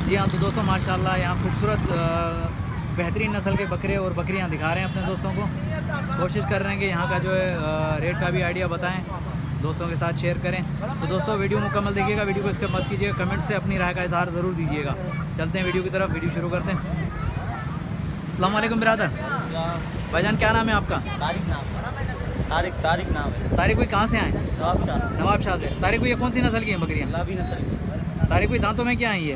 जी हाँ, तो दोस्तों माशाल्लाह यहाँ खूबसूरत बेहतरीन नस्ल के बकरे और बकरियाँ दिखा रहे हैं अपने दोस्तों को। कोशिश कर रहे हैं कि यहाँ का जो है रेट का भी आइडिया बताएं, दोस्तों के साथ शेयर करें। तो दोस्तों वीडियो मुकम्मल देखिएगा, वीडियो को स्किप मत कीजिएगा, कमेंट से अपनी राय का इजहार ज़रूर दीजिएगा। चलते हैं वीडियो की तरफ, वीडियो शुरू करते हैं। अस्सलाम वालेकुम बिरादर। भाईजान क्या नाम है आपका? तारिक नाम। तारिक नाम है। तारिक भाई कहाँ से आए? नवाब शाह से। तारिक भाई ये कौन सी नस्ल की हैं बकरियाँ? लाभी नस्ल की। तारिक भाई दांतों में क्या आई है?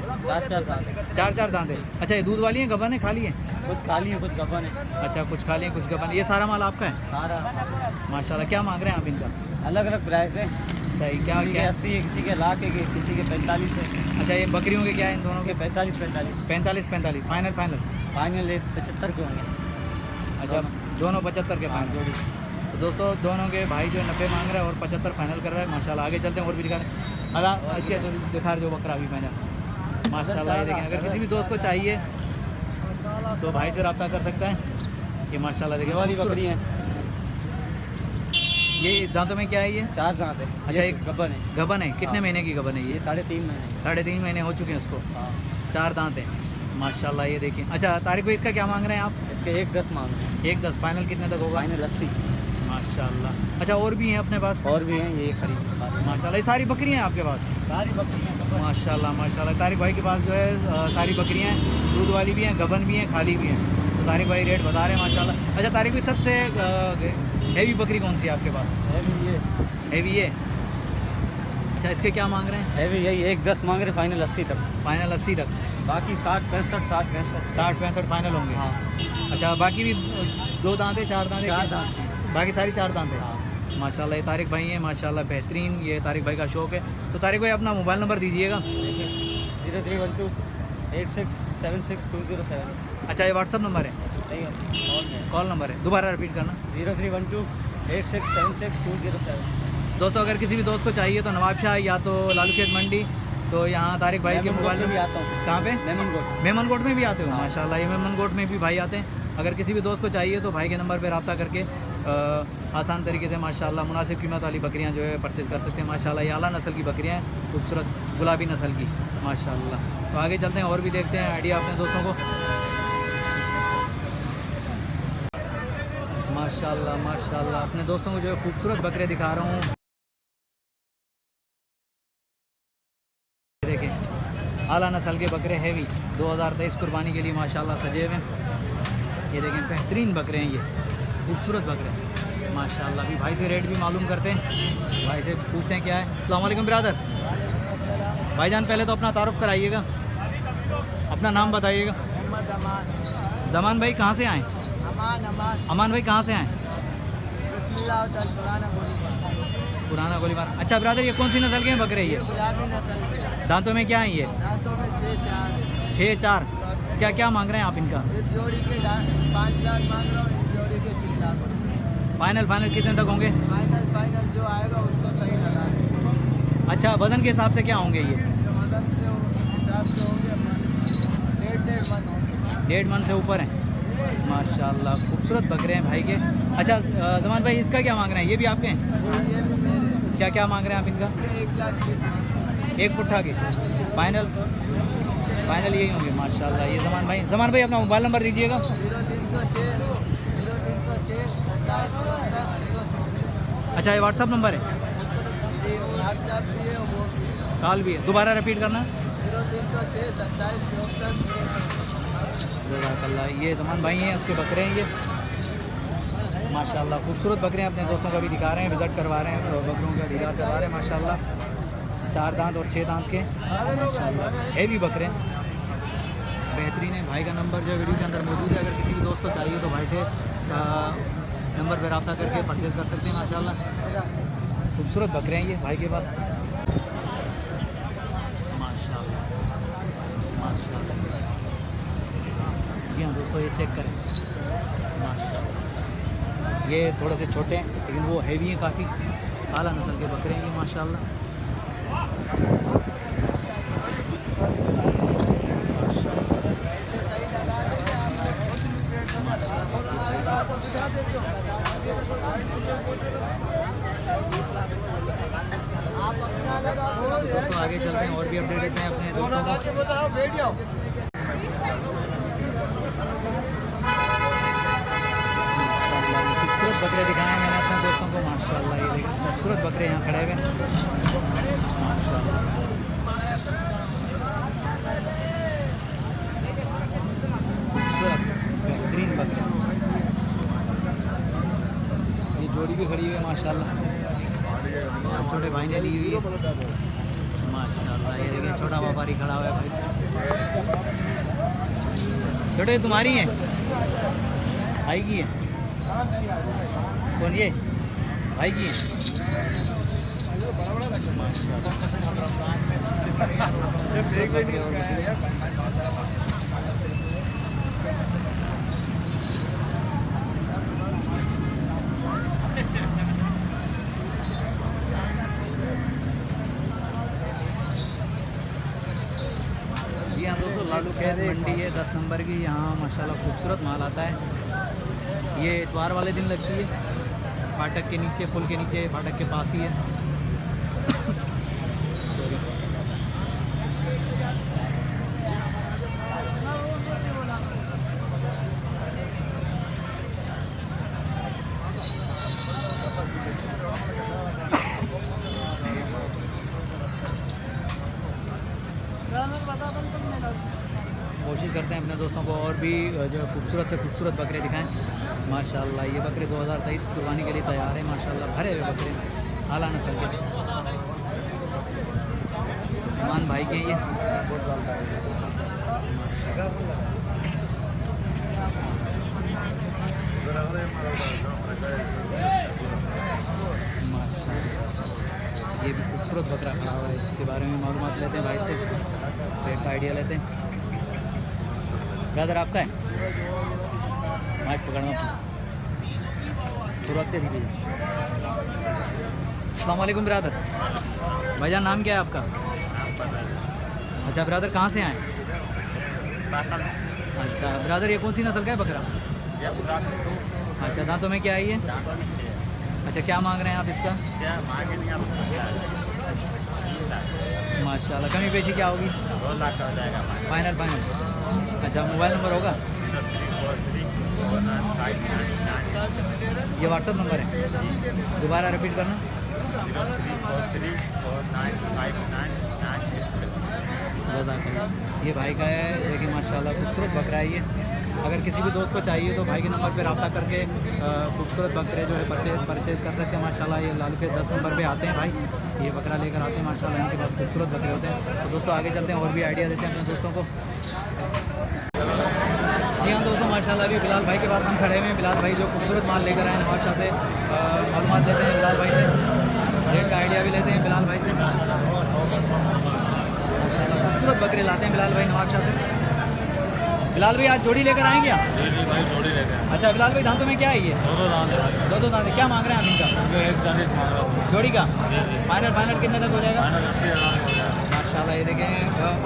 चार दांत है। अच्छा, ये दूध वाली हैं, गबन है, खाली है? कुछ खाली है, कुछ गबन है। अच्छा, कुछ खाली है, कुछ गबन है। ये सारा माल आपका है? सारा। माशाल्लाह। क्या मांग रहे हैं आप इनका? अलग अलग प्राइस है। सही। क्या किसी के 80 है, किसी के लाख है, किसी के 45 है। अच्छा, ये बकरियों के क्या है इन दोनों के? 45। फाइनल फाइनल 75 के होंगे। अच्छा, दोनों 75 के फाइनल जोड़ी। तो दोस्तों दोनों के भाई जो 90 मांग रहा है और 75 फाइनल कर रहा है माशाल्लाह। आगे चलते हैं और भी दिखा रहे हैं। अच्छा, तो दिखा जो बकरा भी पहना माशाल्लाह। ये देखें, अगर किसी भी दोस्त को चाहिए तो भाई से रब्ता कर सकता है। ये माशाल्लाह देखिए वाली बकरी है। ये दांतों में क्या है? ये 4 दांत है। अच्छा, एक गबन है। गबन है। कितने महीने की गबन है ये? 3.5 महीने। 3.5 महीने हो चुके हैं उसको। हाँ। 4 दांत है माशाल्लाह। ये देखिए। अच्छा तारिक भाई, इसका क्या मांग रहे हैं आप? इसके 1.10 मांग रहे हैं। 1.10 फाइनल कितने तक होगा? फाइनल 80 माशाल्लाह। अच्छा, और भी हैं अपने पास? और भी हैं, ये खरीद सारी। माशाल्लाह। ये सारी बकरियां हैं आपके पास? सारी बकरियाँ माशाल्लाह माशाल्लाह। तारिक भाई के पास जो है सारी बकरियां हैं, दूध वाली भी हैं, गबन भी हैं, खाली भी हैं। तो तारिक भाई रेट बता रहे हैं माशाल्लाह। अच्छा तारिक भाई, सबसे हैवी बकरी कौन सी है आपके पास? हैवी है। अच्छा, इसके क्या मांग रहे हैं? हैवी यही 1.10 मांग रहे, फाइनल 80 तक। फाइनल 80 तक। बाकी 60-65 फाइनल होंगे। हाँ। अच्छा, बाकी भी 2 दांत है, 4 दांत है? 4 दांत। बाकी सारी 4 दांत है। हाँ। माशाल्लाह। ये तारिक भाई हैं माशाल्लाह, बेहतरीन। ये तारिक भाई का शौक़ है। तो तारिक भाई अपना मोबाइल नंबर दीजिएगा। 0312 8676 207। अच्छा, ये व्हाट्सअप नंबर है? नहीं, कॉल नंबर है, दोबारा रिपीट करना। 0312 8676 207। दोस्तों अगर किसी भी दोस्त को चाहिए तो नवाब शाह या तो लालू खेत मंडी, तो यहाँ तारिक भाई के मोबाइल में भी आता हूँ। कहाँ पे? मेमनकोट में भी आते हो? हाँ। माशाल्लाह। ये मेमनकोट में भी भाई आते हैं। अगर किसी भी दोस्त को चाहिए तो भाई के नंबर पे रब्ता करके आसान तरीके से माशाल्लाह मुनासिब कीमत वाली बकरियां जो है परचेज़ कर सकते हैं। माशाल्लाह ये आला नस्ल की बकरियां हैं, खूबसूरत गुलाबी नस्ल की माशाल्लाह। तो आगे चलते हैं और भी देखते हैं आइडिया अपने दोस्तों को। माशाल्लाह माशाल्लाह, अपने दोस्तों को जो है खूबसूरत बकरे दिखा रहा हूँ। देखें, आला नस्ल के बकरे हैवी 2023 कुर्बानी के लिए माशाल्लाह सजे हुए हैं। ये देखें, बेहतरीन बकरे हैं, ये खूबसूरत बकरे माशाल्लाह। अभी भाई से रेट भी मालूम करते हैं, भाई से पूछते हैं क्या है। अस्सलाम वालेकुम बिरादर। भाईजान पहले तो अपना तारुफ कराइएगा, अपना नाम बताइएगा। जमान भाई कहाँ से आए? अमान भाई कहाँ से आए? पुराना गोलीबार। अच्छा बिरादर, ये कौन सी नस्ल के हैं बकरे? ये दांतों में क्या है? ये 6-4। क्या क्या मांग रहे हैं आप इनका? एक जोड़ी के 5 लाख मांग रहा हूँ, एक जोड़ी के 6 लाख। फाइनल कितने तक होंगे? फाइनल जो आएगा उसको सही लगा देंगे। अच्छा, वजन के हिसाब से क्या होंगे ये? वजन के हिसाब से होंगे 1.5 मन से ऊपर हैं माशाल्लाह। खूबसूरत बकरे हैं भाई के। अच्छा जमान भाई, इसका क्या मांग रहे हैं? ये भी आपके हैं? ये भी मेरे। क्या मांग रहे हैं आप इनका? 1 लाख 1 पुट्ठा के फाइनल यही होंगे माशाल्लाह। ये जमान भाई अपना मोबाइल नंबर दीजिएगा। 0306 अच्छा, ये व्हाट्सअप नंबर है? कॉल भी है, दोबारा रिपीट करना। 0306 जज़ाकल्लाह। ये जमान भाई हैं, उसके बकरे हैं ये माशाल्लाह। खूबसूरत बकरे हैं, अपने दोस्तों का भी दिखा रहे हैं, विज़िट करवा रहे हैं, बकरों का दीदार करवा रहे हैं माशाल्लाह। 4 दांत और 6 दांत के माशाल्लाह, हैवी बकरे बेहतरीन है। भाई का नंबर जो है वीडियो के अंदर मौजूद है। अगर किसी भी दोस्त को चाहिए तो भाई से नंबर पर रब्ता करके परचेज़ कर सकते हैं माशाल्लाह। खूबसूरत बकरे हैं ये भाई के पास माशाल्लाह माशाल्लाह। जी हाँ दोस्तों, ये चेक करें माशाल्लाह। ये थोड़े से छोटे हैं लेकिन वो हैवी हैं काफ़ी, आला नस्ल के बकरे हैं ये माशाल्लाह। दोस्तों आगे चलते हैं और भी अपडेट देते हैं अपने अपने दोस्तों को। खूबसूरत बकरे दिखाए मैंने अपने दोस्तों को माशाल्लाह। ये देखिए खूबसूरत बकरे यहाँ खड़े हुए माशाल्लाह। खूबसूरत बेहतरीन बकरे। ये जोड़ी भी खड़ी हुई है माशाल्लाह। छोटे भाई ने ली हुई है माशाल्लाह। ये देखिए छोटा व्यापारी खड़ा हुआ है भाई। छोटे तुम्हारी हैं भाई की है? कौन ये भाई की है? जी हाँ दोस्तों, लालू खैर मंडी है 10 नंबर की। यहाँ माशाल्लाह खूबसूरत माल आता है। ये इतवार वाले दिन लगती है, फाटक के नीचे, पुल के नीचे, फाटक के पास ही है। कोशिश करते हैं अपने दोस्तों को और भी जो खूबसूरत से खूबसूरत बकरे दिखाएं माशाल्लाह। ये बकरे 2023 कुर्बानी के लिए तैयार है माशाल्लाह। भरे हुए बकरे आला नस्ल के मान भाई के ये ये भी खूबसूरत बकरा खड़ा हुआ है। इसके बारे में मालूमात लेते हैं भाई से, रेट का आइडिया लेते हैं। ब्रदर आपका है? माइक पकड़ना तुरंत ही भैया। अस्सलाम वालेकुम ब्रदर। भाईजान नाम क्या है आपका? अच्छा ब्रदर कहाँ से आए? अच्छा ब्रदर ये कौन सी नस्ल का है बकरा? अच्छा दांतों में क्या आई है? अच्छा क्या मांग रहे हैं आप इसका? माशाल्लाह कमी पेशी क्या होगी? 2 लाख हो जाएगा फाइनल फाइनल। अच्छा मोबाइल नंबर होगा? ये व्हाट्सअप नंबर है, दोबारा रिपीट करना। ये भाई का है, देखिए माशाल्लाह खूबसूरत बकरा है ये। अगर किसी भी दोस्त को चाहिए तो भाई के नंबर पे रब्ता करके खूबसूरत बकरे जो है परचेज़ कर सकते हैं माशाल्लाह। ये लालू के 10 नंबर पे आते हैं भाई, ये बकरा लेकर आते हैं माशाल्लाह। इनके पास खूबसूरत बकरे होते हैं। तो दोस्तों आगे चलते हैं और भी आइडिया देते हैं अपने दोस्तों को। जी हाँ दोस्तों माशाल्लाह अभी बिलाल भाई के पास हम खड़े हुए हैं। बिलाल भाई जो खूबसूरत माल लेकर आए हैं नवाबशाह से मालूमात लेते हैं बिलाल भाई से, रेट का आइडिया भी लेते हैं बिलाल भाई से। खूबसूरत बकरे लाते हैं बिलाल भाई नवाबशाह से। बिलाल भाई आज जोड़ी लेकर आएंगे आप? जी भाई जोड़ी लेते हैं। अच्छा बिलाल भाई दांतों में क्या है ये? 2 दांत है। दो दांत क्या मांग रहे हैं आप इनका? 140 मांग रहा हूँ। जोड़ी का जी जी फाइनल कितने तक हो जाएगा? फाइनल 80,000 हो जाएगा। माशाल्लाह ये देखें।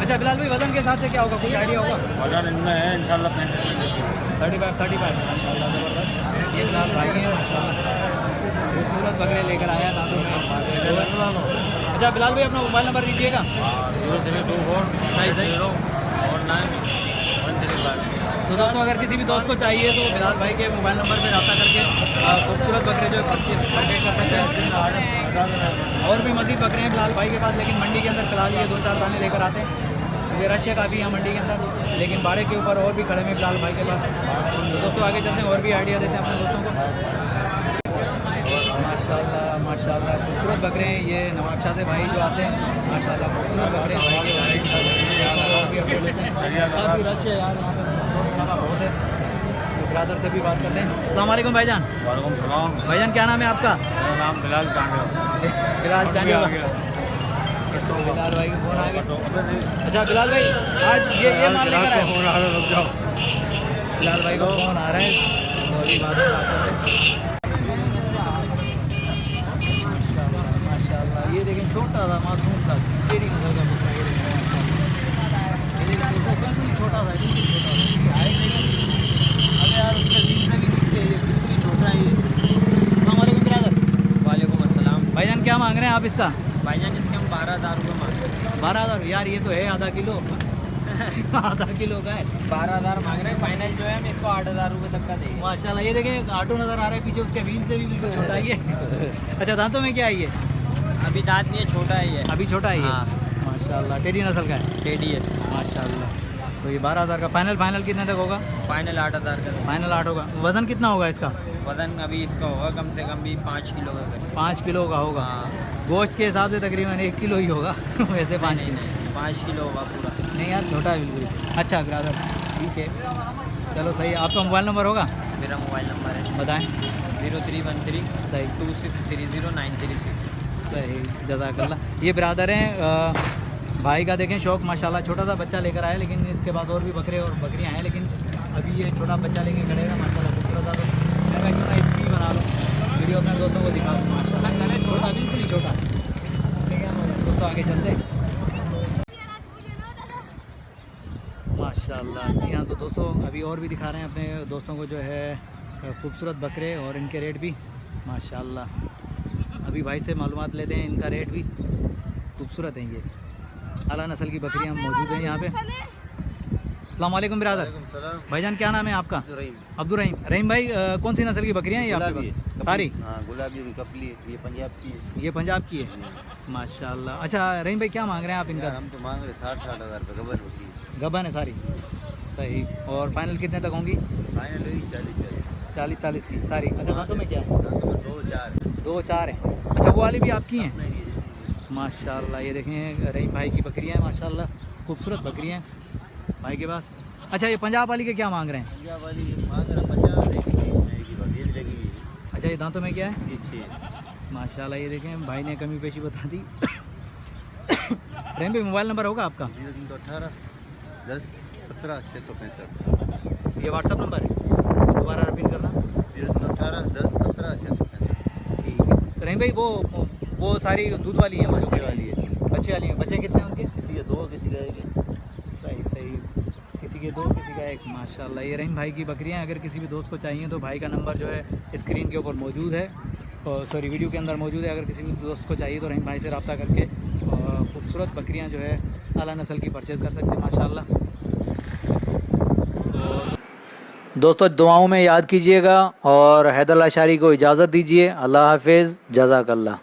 अच्छा बिलाल भाई वजन के हिसाब से क्या होगा, कुछ आइडिया होगा? वजन इनमें है इंशाल्लाह 35 माशाल्लाह ज़बरदस्त। ये बिलाल भाई हैं माशाल्लाह, खूबसूरत बकरे लेकर आया दांतों में। अच्छा बिलाल भाई अपना मोबाइल नंबर दीजिएगा। 0324904135। तो दोस्तों अगर किसी भी दोस्त को चाहिए तो बिलाल भाई के मोबाइल नंबर पर रब्ता करके खूबसूरत बकरे जो परचेज कर सकते हैं। और भी मज़ीद बकरे हैं बिलाल भाई के पास, लेकिन मंडी के अंदर फिलहाल ये 2-4 दाने लेकर आते हैं। ये रशिया काफ़ी है मंडी के अंदर, लेकिन बाड़े के ऊपर और भी खड़े हैं बिलाल भाई के पास। तो दोस्तों आगे चलते हैं और भी आइडिया देते हैं अपने दोस्तों को। माशाल्लाह माशाल्लाह खूबसूरत बकरे हैं ये नवाबशाह से भाई जो आते हैं माशाल्लाह खूबसूरत बकरे हैं भाई के। और भी अपडेट लेते हैं। काफ़ी रश है यार यहाँ पर, बहुत है। ब्रदर से भी बात करते हैं। अस्सलाम वालेकुम भाईजान। वालेकुम सलाम। भाईजान क्या नाम है आपका? मेरा नाम बिलाल चांडे। बिलाल चांडे। तो बिलाल भाई का फ़ोन आ गया। अच्छा बिलाल भाई आज ये माल लेकर आए? बिलाल भाई को फ़ोन आ रहा है तो अभी बात करते हैं। माशाल्लाह ये देखें छोटा सा मासूम सा चेरी नस्ल का बकरा। ये देखें बिल्कुल छोटा सा, बिल्कुल छोटा सा। हाइट देखें अरे यार उसके दिन से भी नीचे ये बिल्कुल ही छोटा है ये। अस्सलाम वालेकुम ब्रदर। वालेकुम अस्सलाम। भाईजान क्या मांग रहे हैं आप इसका? भाईजान इसके हम 12,000 रुपये मांग रहे हैं। 12,000 यार, ये तो है आधा किलो। आधा किलो का है। 12,000 मांग रहे हैं, फाइनल जो है हम इसको 8,000 रुपये तक का देंगे। माशाल्लाह, ये देखें ऑटो नज़र आ रहा है पीछे, उसके व्हील से भी बिल्कुल छोटा है ये। अच्छा, दांतों में क्या है ये? अभी दांत नहीं है, छोटा है ये। अभी छोटा है ये। हाँ। माशाल्लाह, टेडी नस्ल का है। टेडी है। माशाल्लाह। तो ये 12,000 का फाइनल कितने तक होगा? फाइनल 8,000 का। फाइनल 8 होगा। वज़न कितना होगा इसका? वजन अभी इसका होगा कम से कम भी 5 किलो का। 5 किलो का होगा। हाँ। गोश्त के हिसाब से तकरीबन 1 किलो ही होगा। वैसे 5 नहीं किलो नहीं 5 किलो होगा पूरा। नहीं यार, छोटा है बिल्कुल। अच्छा ब्रदर, ठीक है, चलो सही है। आपका मोबाइल नंबर होगा? मेरा मोबाइल नंबर है, बताएं। 0313 सही 2630 936। सही, जज़ाकल्लाह। ये ब्रदर हैं, भाई का देखें शौक माशाल्लाह, छोटा सा बच्चा लेकर आया, लेकिन इसके बाद और भी बकरे और बकरियां हैं, लेकिन अभी ये छोटा बच्चा लेके खड़ेगा माशाल्लाह, खूबसूरत सा। तो मैं कहा क्यों ना इसकी बना लो वीडियो, अपने दोस्तों को दिखा दूँ। माशाल्लाह छोटा, बिल्कुल ही छोटा। ठीक है दोस्तों, आगे चलते हैं। माशाल्लाह। जी हाँ, तो दोस्तों अभी और भी दिखा रहे हैं अपने दोस्तों को जो है खूबसूरत बकरे, और इनके रेट भी माशाल्लाह। अभी भाई से मालूमात लेते हैं, इनका रेट भी खूबसूरत हैं। ये आला नस्ल की बकरियां मौजूद हैं यहाँ पे। अस्सलाम वालेकुम ब्रदर। भाईजान, क्या नाम है आपका? अब्दुल रहीम। रहीम भाई, कौन सी नस्ल की बकरियां हैं ये आपके पास? सारी? हाँ, गुलाबी कपली, ये पंजाब की है। ये पंजाब की है। माशाल्लाह। अच्छा रहीम भाई, क्या मांग रहे हैं आप इनका? हम तो मांग रहे 60-60 हज़ार रुपये गबन होती है। गबन है सारी? सही। और फाइनल कितने तक होंगी? फाइनल हुई 40 की सारी। अच्छा, दांतों में क्या है? 2-4 2-4 है। अच्छा, वो वाली भी आपकी हैं? माशाल्लाह। ये देखें रहीम भाई की बकरियां हैं माशाल्लाह, खूबसूरत बकरियां हैं भाई के पास। अच्छा, ये पंजाब वाली के क्या मांग रहे हैं? पंजाब वाली मांग रहा 50 लेकिन इसमें की बात ये भी लगी हुई है। अच्छा, ये दांतों में क्या है? ये 6 माशाल्लाह। ये देखें भाई ने कमी पेशी बता दी। रहीम भाई, मोबाइल नंबर होगा आपका? 0318 10 17 665। ये व्हाट्सअप नंबर है, दोबारा रिपीट करना। 0318 10 17 665। ठीक है। रहीम भाई, वो सारी दूध वाली हैं? बच्चे वाली है। बच्चे वाली हैं। बच्चे कितने हैं उनके? किसी के 2 किसी का 1। सही सही, किसी के 2 किसी का 1। माशाल्लाह। ये रहीम भाई की बकरियां, अगर किसी भी दोस्त को चाहिए तो भाई का नंबर जो है स्क्रीन के ऊपर मौजूद है, और सॉरी वीडियो के अंदर मौजूद है। अगर किसी भी दोस्त को चाहिए तो रहीम भाई से रब्ता करके खूबसूरत बकरियां जो है आला नस्ल की परचेज़ कर सकते हैं माशाल्लाह। दोस्तों दुआओं में याद कीजिएगा, और हैदर अशारी को इजाज़त दीजिए। अल्लाह हाफिज़, जज़ाकल्लाह।